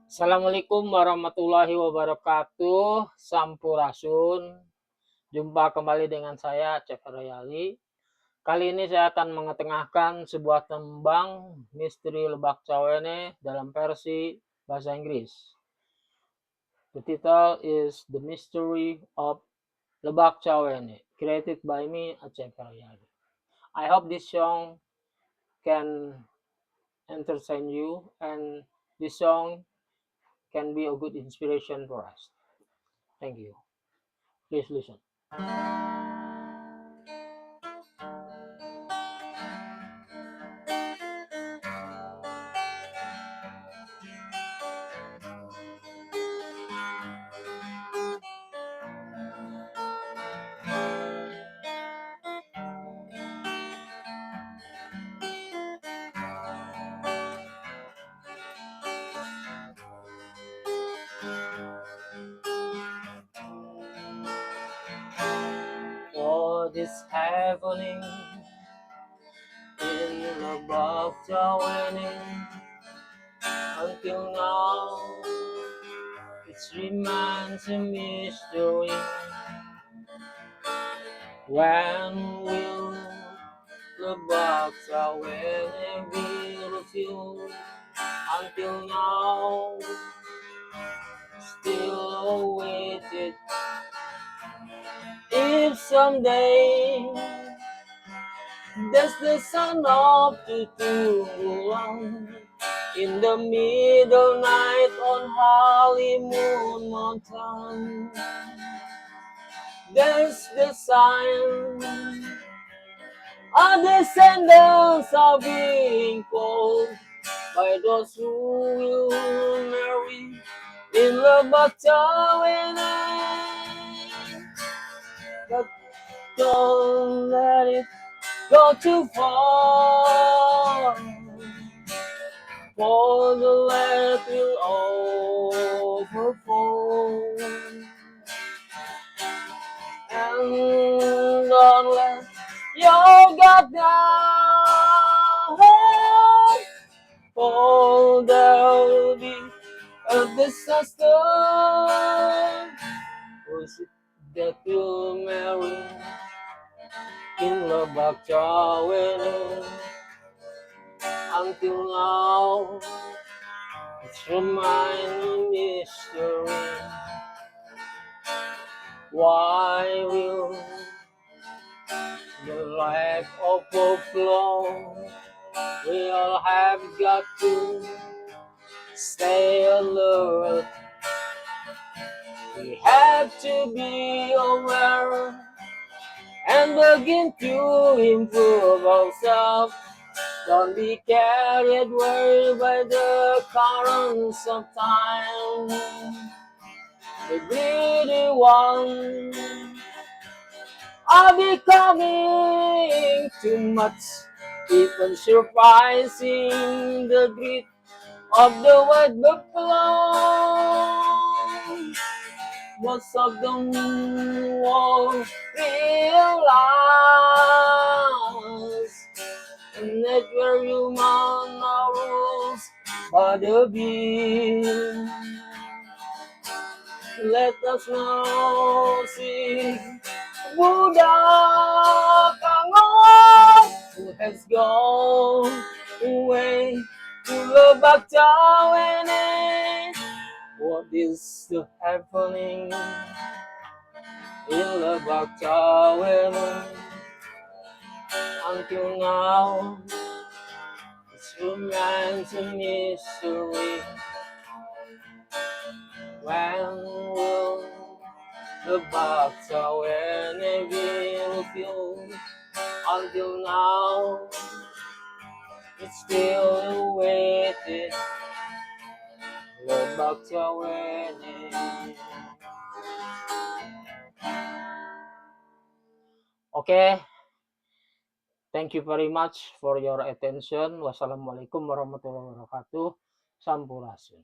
Assalamualaikum warahmatullahi wabarakatuh. Sampurasun. Jumpa kembali dengan saya, Acep Heroyali. Kali ini saya akan mengetengahkan sebuah tembang Mistery Lebak Cawene dalam versi bahasa Inggris. The title is The Mystery of Lebak Cawene, created by me, Acep Heroyali. I hope this song can entertain you, and this song can be a good inspiration for us. Thank you. Please listen. What is happening in Lebak Cawene until now? It remains a mystery. When will Lebak Cawene be revealed? Until now, still awaited. If someday there's the sun of Tutulang in the middle night on Honeymoon Mountain, there's the sign our descendants are being called by those who will marry in Lebak Cawene. But don't let it go too far, for the land will overflow. And don't let your guard down, for there will be a disaster. Was it that you marry in Lebak Cawene? Until now, it remains a mystery. Why will the lack of flow? We all have got to stay alert. We have to be aware and begin to improve ourselves. Don't be carried away by the currents of time. The greedy ones are becoming too much, even surprising the greed of the white buffalo. Most of them won't realize that we're human rules by the beast. Let us now see Buddha Kangon, who has gone away to Lebak Cawene. What is happening in Lebak Cawene? Until now, it remains a mystery. When will Lebak Cawene be revealed? Until now, it's still awaited. Lebak Cawene. Okay, thank you very much for your attention. Wassalamualaikum warahmatullahi wabarakatuh. Sampurasun.